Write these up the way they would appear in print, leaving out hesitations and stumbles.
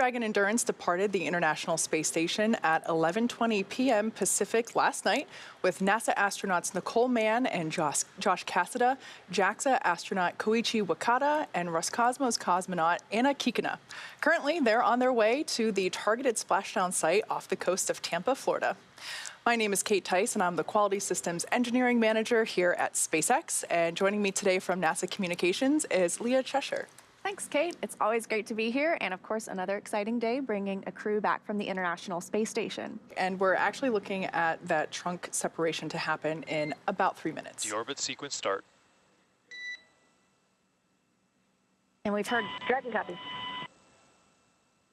Dragon Endurance departed the International Space Station at 11:20 p.m. Pacific last night with NASA astronauts Nicole Mann and Josh Cassada, JAXA astronaut Koichi Wakata, and Roscosmos cosmonaut Anna Kikina. Currently, they're on their way to the targeted splashdown site off the coast of Tampa, Florida. My name is Kate Tice, and I'm the Quality Systems Engineering Manager here at SpaceX. And joining me today from NASA Communications is Leah Cheshire. Thanks, Kate. It's always great to be here. And of course, another exciting day bringing a crew back from the International Space Station. And we're actually looking at that trunk separation to happen in about 3 minutes. Deorbit sequence start. And we've heard Dragon copy.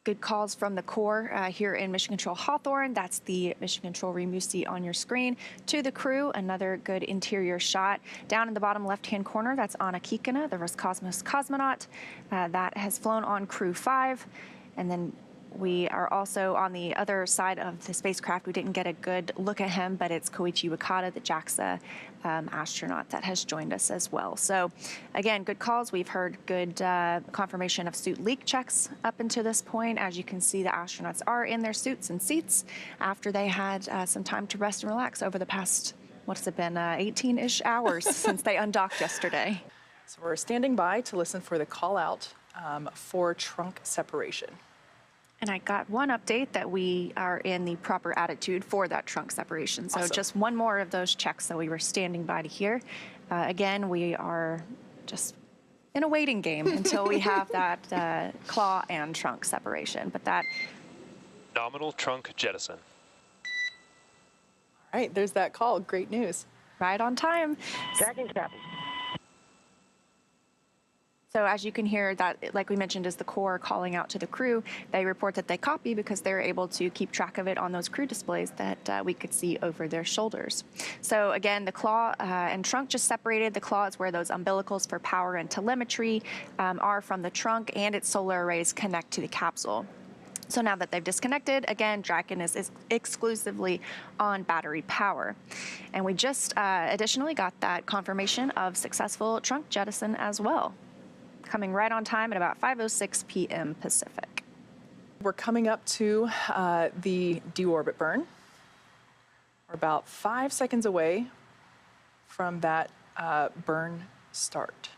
good calls from the core here in Mission Control Hawthorne. That's the Mission Control room you see on your screen. To the crew, another good interior shot. Down in the bottom left-hand corner, that's Anna Kikina, the Roscosmos cosmonaut. That has flown on Crew 5. And then we are also on the other side of the spacecraft. We didn't get a good look at him, but it's Koichi Wakata, the JAXA astronaut that has joined us as well. So again, good calls. We've heard good confirmation of suit leak checks up until this point. As you can see, the astronauts are in their suits and seats after they had some time to rest and relax over the past, what has it been, 18-ish hours since they undocked yesterday. So we're standing by to listen for the call out for trunk separation. And I got one update that we are in the proper attitude for that trunk separation. So Awesome. Just one more of those checks that we were standing by to hear. Again, we are just in a waiting game until we have that claw and trunk separation. But that Nominal trunk jettison. All right, there's that call. Great news. right on time. Dragon copy. So as you can hear, that, like we mentioned, is the core calling out to the crew. They report that they copy because they're able to keep track of it on those crew displays that we could see over their shoulders. So again, the claw and trunk just separated. The claw is where those umbilicals for power and telemetry are from the trunk, and its solar arrays connect to the capsule. So now that they've disconnected, again, Dragon is exclusively on battery power. And we just additionally got that confirmation of successful trunk jettison as well, coming right on time at about 5:06 p.m. Pacific. We're coming up to the deorbit burn. We're about 5 seconds away from that burn start.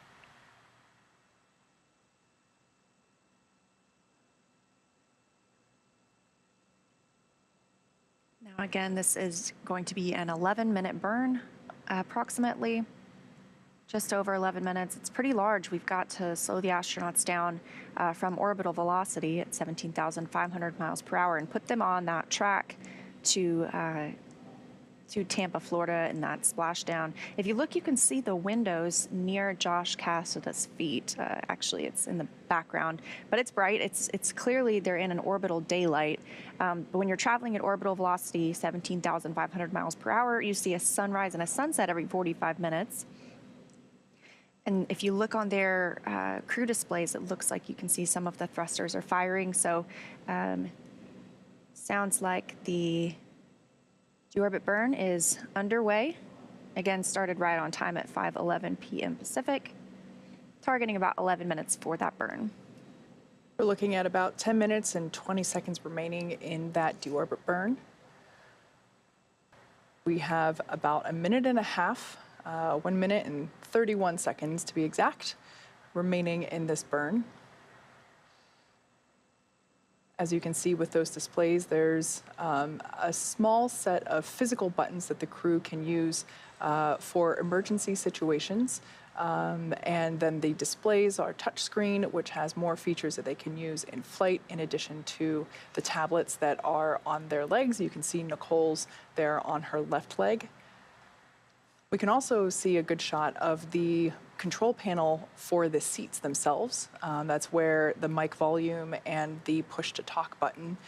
Now again, this is going to be an 11-minute burn, approximately. Just over 11 minutes. It's pretty large. We've got to slow the astronauts down from orbital velocity at 17,500 miles per hour and put them on that track to Tampa, Florida, and that splashdown. If you look, you can see the windows near Josh Cassada's feet. Actually, it's in the background, but it's bright. It's clearly they're in an orbital daylight. But when you're traveling at orbital velocity, 17,500 miles per hour, you see a sunrise and a sunset every 45 minutes. And if you look on their crew displays, it looks like you can see some of the thrusters are firing. So sounds like the deorbit burn is underway. Again, started right on time at 5:11 p.m. Pacific, targeting about 11 minutes for that burn. We're looking at about 10 minutes and 20 seconds remaining in that deorbit burn. We have about a minute and a half, 1 minute and 31 seconds to be exact, remaining in this burn. As you can see with those displays, there's a small set of physical buttons that the crew can use for emergency situations. And then the displays are touchscreen, which has more features that they can use in flight, in addition to the tablets that are on their legs. You can see Nicole's there on her left leg. We can also see a good shot of the control panel for the seats themselves. That's where the mic volume and the push-to-talk button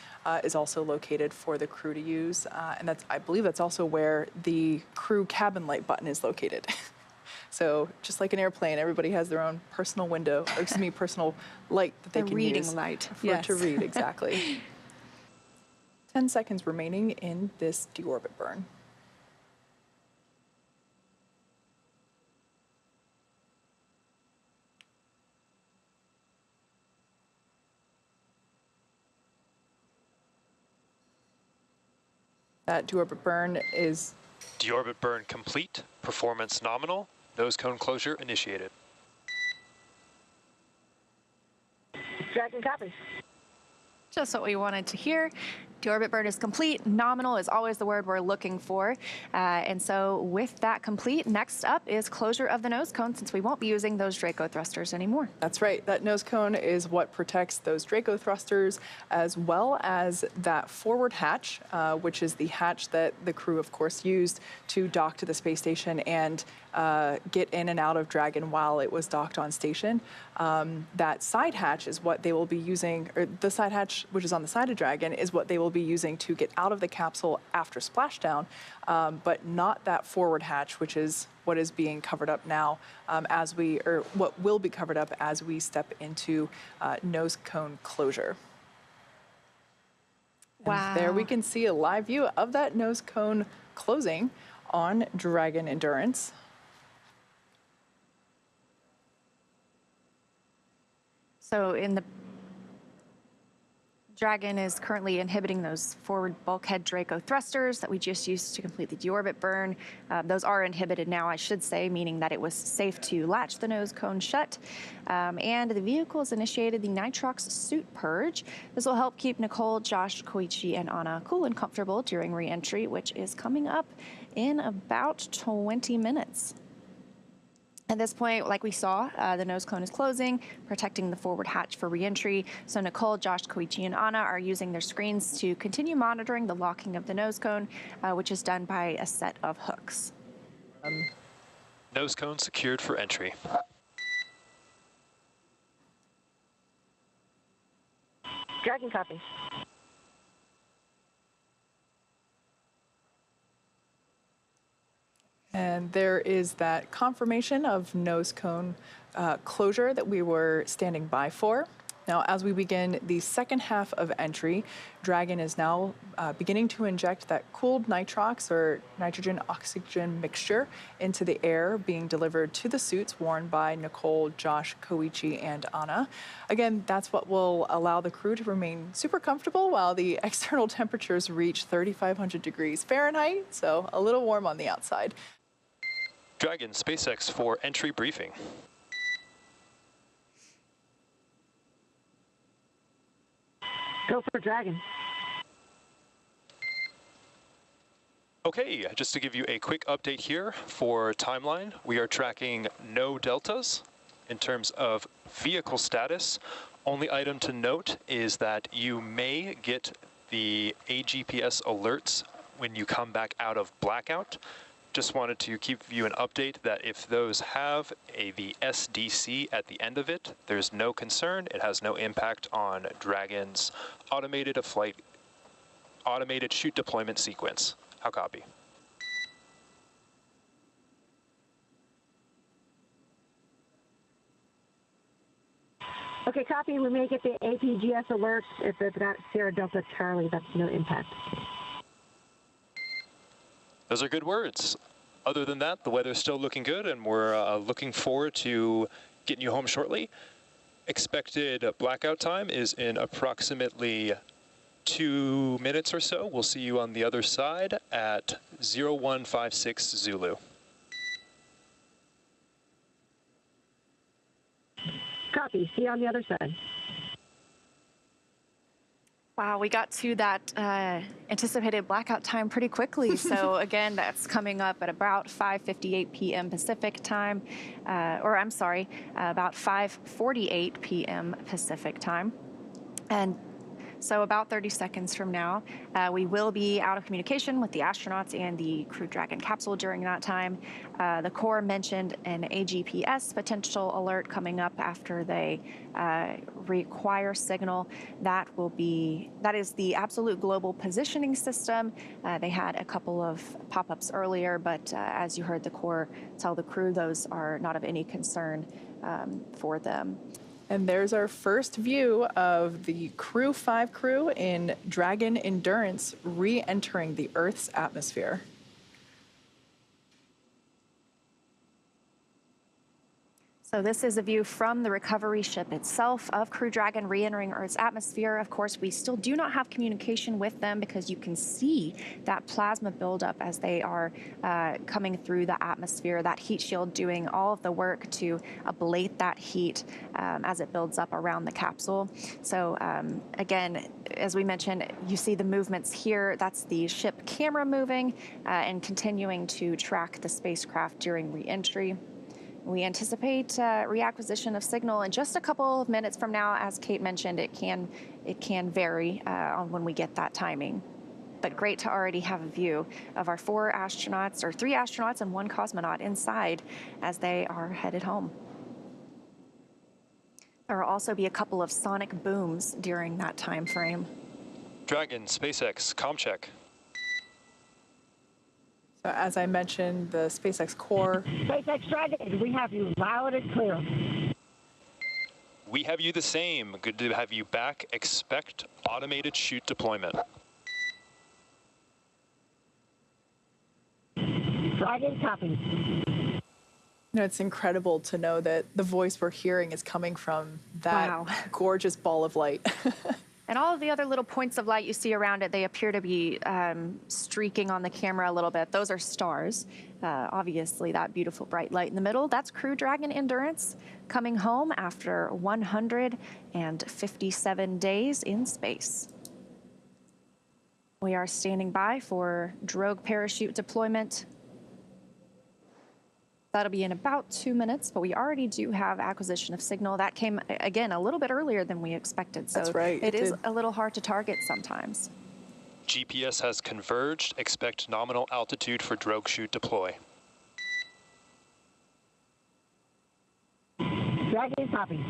is also located for the crew to use. And I believe that's also where the crew cabin light button is located. So just like an airplane, everybody has their own personal window, or excuse me, personal light that they can use. The reading light. To read, exactly. 10 seconds remaining in this deorbit burn. That deorbit burn is Deorbit burn complete. Performance nominal. Nose cone closure initiated. Dragon copy. Just what we wanted to hear. Deorbit burn is complete. Nominal is always the word we're looking for. And so with that complete, next up is closure of the nose cone, since we won't be using those Draco thrusters anymore. That's right. That nose cone is what protects those Draco thrusters, as well as that forward hatch, which is the hatch that the crew, of course, used to dock to the space station and get in and out of Dragon while it was docked on station. That side hatch is what they will be using, or the side hatch, which is on the side of Dragon, is what they will be using to get out of the capsule after splashdown, but not that forward hatch, which is what is being covered up now or what will be covered up as we step into nose cone closure. Wow. And there we can see a live view of that nose cone closing on Dragon Endurance. So in the Dragon is currently inhibiting those forward bulkhead Draco thrusters that we just used to complete the deorbit burn. Those are inhibited now, I should say, meaning that it was safe to latch the nose cone shut. And the vehicle has initiated the nitrox suit purge. This will help keep Nicole, Josh, Koichi, and Anna cool and comfortable during re-entry, which is coming up in about 20 minutes. At this point, like we saw, the nose cone is closing, protecting the forward hatch for reentry. So Nicole, Josh, Koichi, and Anna are using their screens to continue monitoring the locking of the nose cone, which is done by a set of hooks. Nose cone secured for entry. Dragon copy. And there is that confirmation of nose cone closure that we were standing by for. Now, as we begin the second half of entry, Dragon is now beginning to inject that cooled nitrox or nitrogen-oxygen mixture into the air being delivered to the suits worn by Nicole, Josh, Koichi, and Anna. Again, that's what will allow the crew to remain super comfortable while the external temperatures reach 3,500 degrees Fahrenheit, so a little warm on the outside. Dragon SpaceX for entry briefing. Go for Dragon. Okay, just to give you a quick update here for timeline, we are tracking no deltas in terms of vehicle status. Only item to note is that you may get the AGPS alerts when you come back out of blackout. Just wanted to give you an update that if those have the SDC at the end of it, there's no concern. It has no impact on Dragon's automated chute deployment sequence. How copy? Okay, copy. We may get the APGS alerts. If it's got Sierra Delta Charlie, that's no impact. Those are good words. Other than that, the weather's still looking good, and we're looking forward to getting you home shortly. Expected blackout time is in approximately 2 minutes or so. We'll see you on the other side at 0156 Zulu. Copy. See you on the other side. Wow, we got to that anticipated blackout time pretty quickly. So again, that's coming up at about 5:58 p.m. Pacific time, about 5:48 p.m. Pacific time. And so about 30 seconds from now, we will be out of communication with the astronauts and the Crew Dragon capsule during that time. The Corps mentioned an AGPS potential alert coming up after they require signal. That is the absolute global positioning system. They had a couple of pop-ups earlier, but as you heard the Corps tell the crew, those are not of any concern for them. And there's our first view of the Crew 5 crew in Dragon Endurance re-entering the Earth's atmosphere. So this is a view from the recovery ship itself of Crew Dragon re-entering Earth's atmosphere. Of course, we still do not have communication with them because you can see that plasma buildup as they are coming through the atmosphere, that heat shield doing all of the work to ablate that heat as it builds up around the capsule. So again, as we mentioned, you see the movements here. That's the ship camera moving and continuing to track the spacecraft during re-entry. We anticipate reacquisition of signal in just a couple of minutes from now. As Kate mentioned, it can vary on when we get that timing. But great to already have a view of our 4 astronauts, or 3 astronauts and 1 cosmonaut inside as they are headed home. There will also be a couple of sonic booms during that time frame. Dragon, SpaceX, comm check. So as I mentioned, the SpaceX core. SpaceX Dragon, we have you loud and clear. We have you the same. Good to have you back. Expect automated chute deployment. Dragon, copy. You know, it's incredible to know that the voice we're hearing is coming from that Wow. gorgeous ball of light. And all of the other little points of light you see around it, they appear to be streaking on the camera a little bit. Those are stars. Obviously, that beautiful bright light in the middle, that's Crew Dragon Endurance coming home after 157 days in space. We are standing by for drogue parachute deployment. That'll be in about 2 minutes, but we already do have acquisition of signal. That came, again, a little bit earlier than we expected. So That's right, it is did. a little hard to target sometimes. GPS has converged. Expect nominal altitude for drogue chute deploy. Dragon, copy.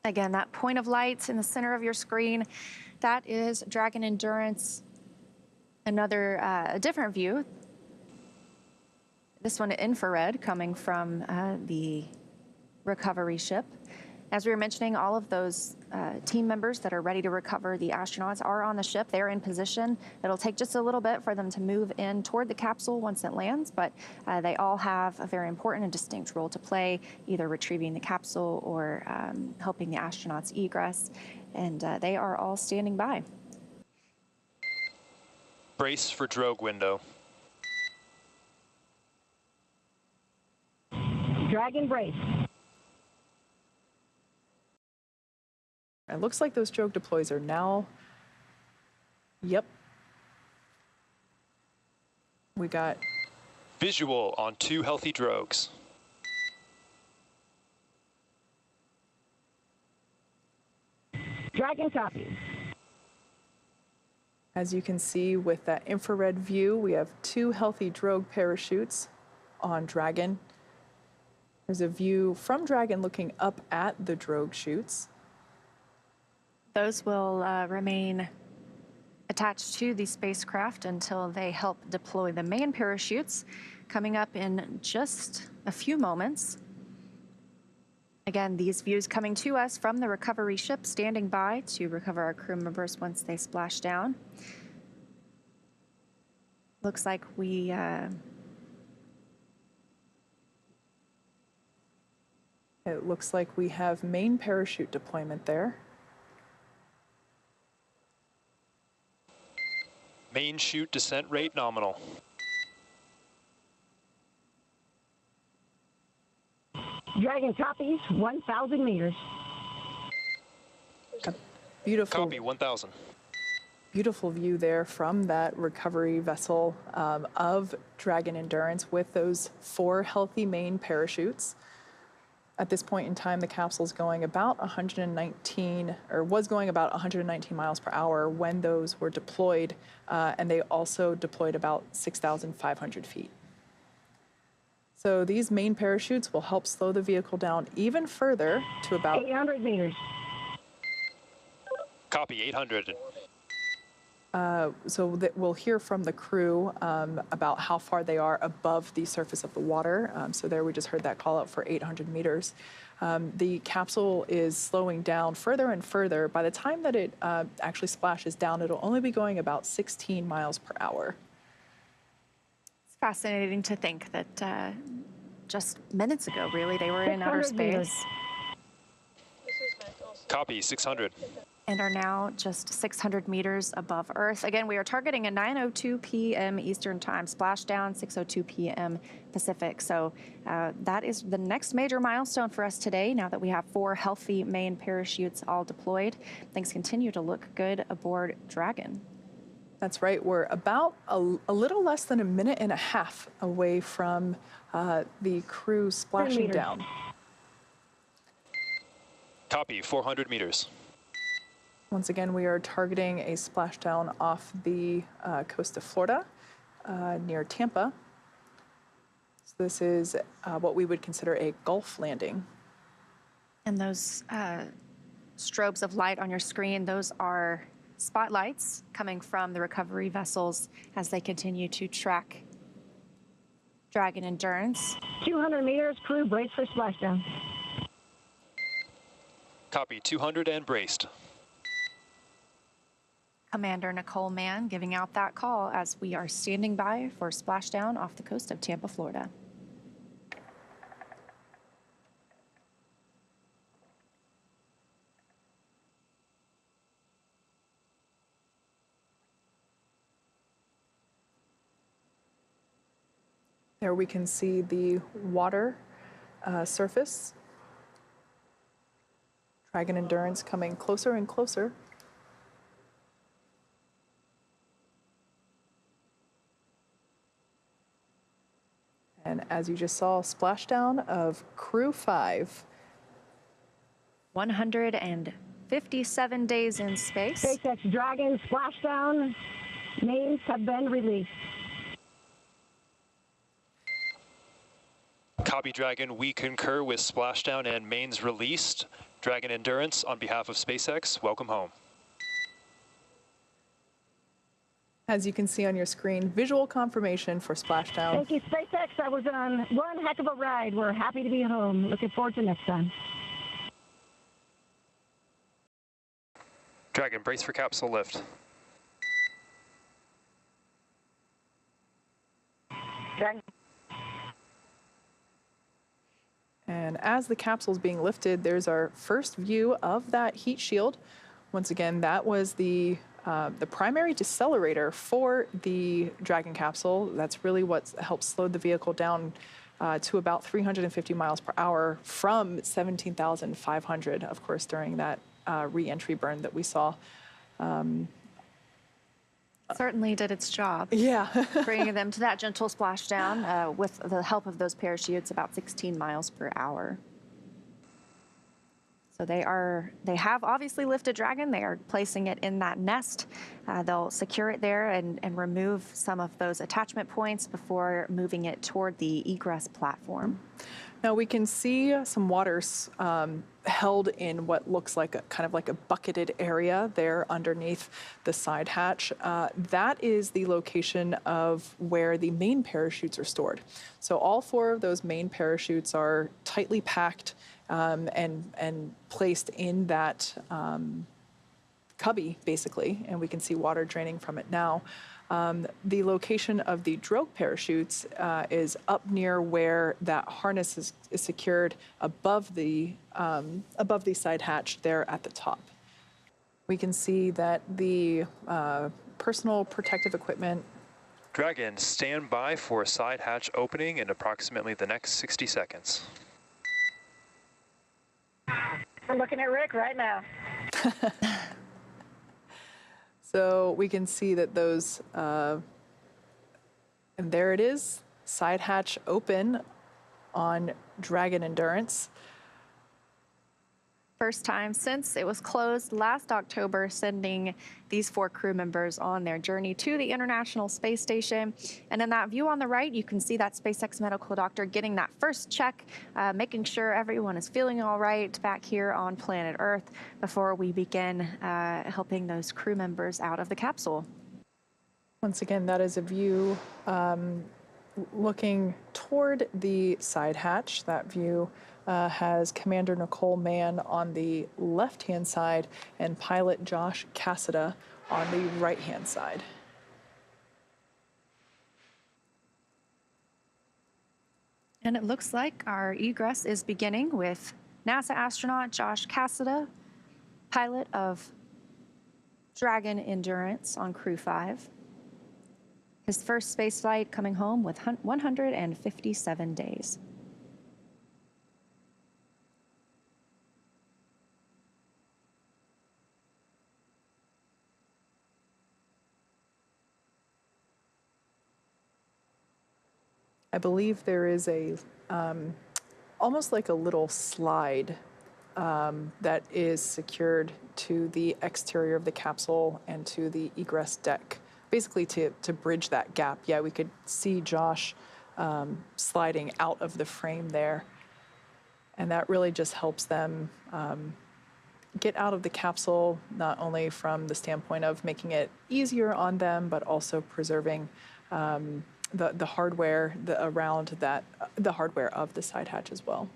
Again, that point of light in the center of your screen, that is Dragon Endurance. Another, a different view. This one infrared coming from the recovery ship. As we were mentioning, all of those team members that are ready to recover the astronauts are on the ship. They're in position. It'll take just a little bit for them to move in toward the capsule once it lands, but they all have a very important and distinct role to play, either retrieving the capsule or helping the astronauts egress, and they are all standing by. Brace for drogue window. Dragon, brace. It looks like those drogue deploys are now. Yep. We got Visual on 2 healthy drogues. Dragon, copy. As you can see with that infrared view, we have 2 healthy drogue parachutes on Dragon. There's a view from Dragon looking up at the drogue chutes. Those will remain attached to the spacecraft until they help deploy the main parachutes, coming up in just a few moments. Again, these views coming to us from the recovery ship, standing by to recover our crew members once they splash down. Looks like we It looks like we have main parachute deployment there. Main chute descent rate nominal. Dragon, copies. 1,000 meters. A beautiful, Copy, 1,000. beautiful view there from that recovery vessel of Dragon Endurance with those 4 healthy main parachutes. At this point in time, the capsule's going about 119, or was going about 119 miles per hour when those were deployed, and they also deployed about 6,500 feet. So these main parachutes will help slow the vehicle down even further to about 800 meters. Copy, 800. so that we'll hear from the crew about how far they are above the surface of the water. So there we just heard that call out for 800 meters. The capsule is slowing down further and further. By the time that it actually splashes down, it'll only be going about 16 miles per hour. Fascinating to think that just minutes ago, really, they were in outer 600 meters. space Copy, 600. and are now just 600 meters above Earth. Again, we are targeting a 9:02 p.m. Eastern Time splashdown, 6:02 p.m. Pacific. So that is the next major milestone for us today. Now that we have 4 healthy main parachutes all deployed, things continue to look good aboard Dragon. That's right. We're about a little less than a minute and a half away from the crew splashing meters. down. Copy, 400 meters. Once again, we are targeting a splashdown off the coast of Florida near Tampa. So this is what we would consider a Gulf landing. And those strobes of light on your screen, those are spotlights coming from the recovery vessels as they continue to track Dragon Endurance. 200 meters, crew brace for splashdown. Copy, 200 and braced. Commander Nicole Mann giving out that call as we are standing by for splashdown off the coast of Tampa, Florida. There we can see the water surface. Dragon Endurance coming closer and closer. And as you just saw, splashdown of Crew 5. 157 days in space. SpaceX Dragon splashdown. Names have been released. Copy, Dragon. We concur with splashdown and mains released. Dragon Endurance, on behalf of SpaceX, welcome home. As you can see on your screen, visual confirmation for splashdown. Thank you, SpaceX. That was on one heck of a ride. We're happy to be home. Looking forward to next time. Dragon, brace for capsule lift. Dragon. And as the capsule is being lifted, there's our first view of that heat shield. Once again, that was the primary decelerator for the Dragon capsule. That's really what helped slow the vehicle down to about 350 miles per hour from 17,500, of course, during that re-entry burn that we saw. Certainly did its job. Yeah. Bringing them to that gentle splashdown with the help of those parachutes, about 16 miles per hour. So they have obviously lifted Dragon. They are placing it in that nest. They'll secure it there and remove some of those attachment points before moving it toward the egress platform. Now we can see some waters held in what looks like a kind of like a bucketed area there underneath the side hatch. That is the location of where the main parachutes are stored. So all 4 of those main parachutes are tightly packed and placed in that cubby, basically, and we can see water draining from it now. The location of the drogue parachutes is up near where that harness is secured above the side hatch there at the top. We can see that the personal protective equipment. Dragon, stand by for side hatch opening in approximately the next 60 seconds. We're looking at Rick right now. So we can see that those, and there it is, side hatch open on Dragon Endurance. First time since it was closed last October, sending these 4 crew members on their journey to the International Space Station. And in that view on the right, you can see that SpaceX medical doctor getting that first check, making sure everyone is feeling all right back here on planet Earth before we begin helping those crew members out of the capsule. Once again, that is a view looking toward the side hatch. That view has Commander Nicole Mann on the left-hand side and pilot Josh Cassada on the right-hand side. And it looks like our egress is beginning with NASA astronaut Josh Cassada, pilot of Dragon Endurance on Crew 5. His first space flight coming home with 157 days. I believe there is a almost like a little slide that is secured to the exterior of the capsule and to the egress deck, basically to bridge that gap. Yeah, we could see Josh sliding out of the frame there, and that really just helps them get out of the capsule, not only from the standpoint of making it easier on them, but also preserving the hardware around that, the hardware of the side hatch as well.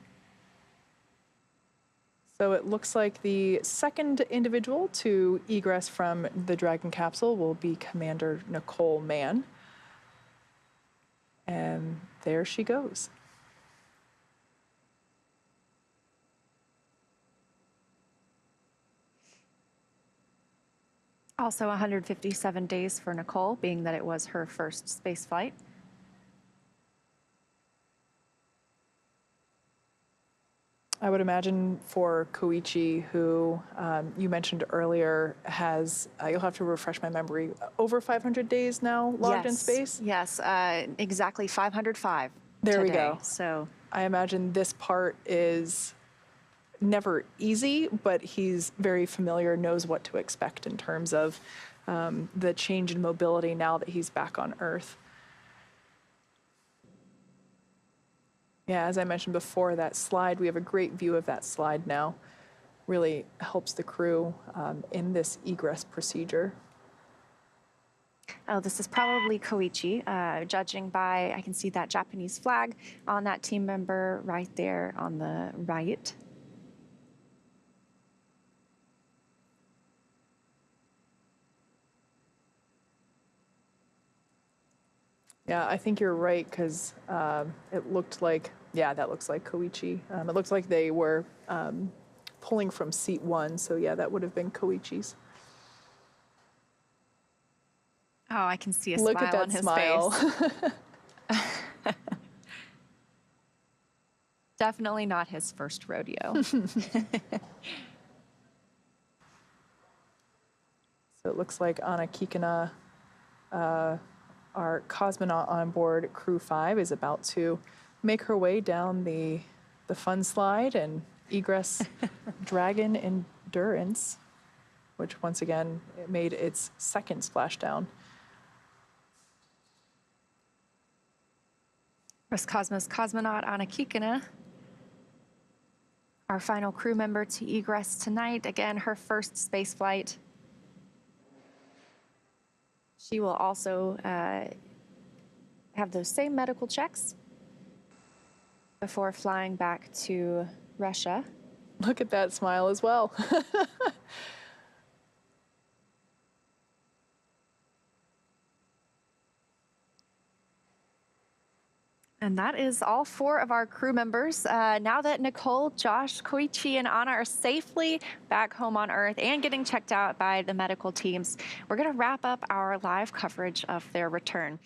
So it looks like the second individual to egress from the Dragon capsule will be Commander Nicole Mann. And there she goes. Also 157 days for Nicole, being that it was her first space flight. I would imagine for Koichi, who you mentioned earlier, has, you'll have to refresh my memory, over 500 days now logged in space? Yes, exactly 505 There today. we go. So I imagine this part is never easy, but he's very familiar, knows what to expect in terms of the change in mobility now that he's back on Earth. Yeah, as I mentioned before, that slide, we have a great view of that slide now. Really helps the crew in this egress procedure. oh, this is probably Koichi, judging by, I can see that Japanese flag on that team member right there on the right. Yeah, I think you're right, because it looked like, yeah, that looks like Koichi. It looks like they were pulling from seat 1, so yeah, that would have been Koichi's. Oh, I can see a Look smile at that on his smile. face. Definitely not his first rodeo. So it looks like Anna Kikina, our cosmonaut on board Crew 5, is about to make her way down the fun slide and egress Dragon Endurance, which once again it made its second splashdown. Roscosmos cosmonaut Anna Kikina, our final crew member to egress tonight. Again, her first space flight. She will also have those same medical checks before flying back to Russia. Look at that smile as well. And that is all 4 of our crew members. Now that Nicole, Josh, Koichi, and Anna are safely back home on Earth and getting checked out by the medical teams, we're going to wrap up our live coverage of their return.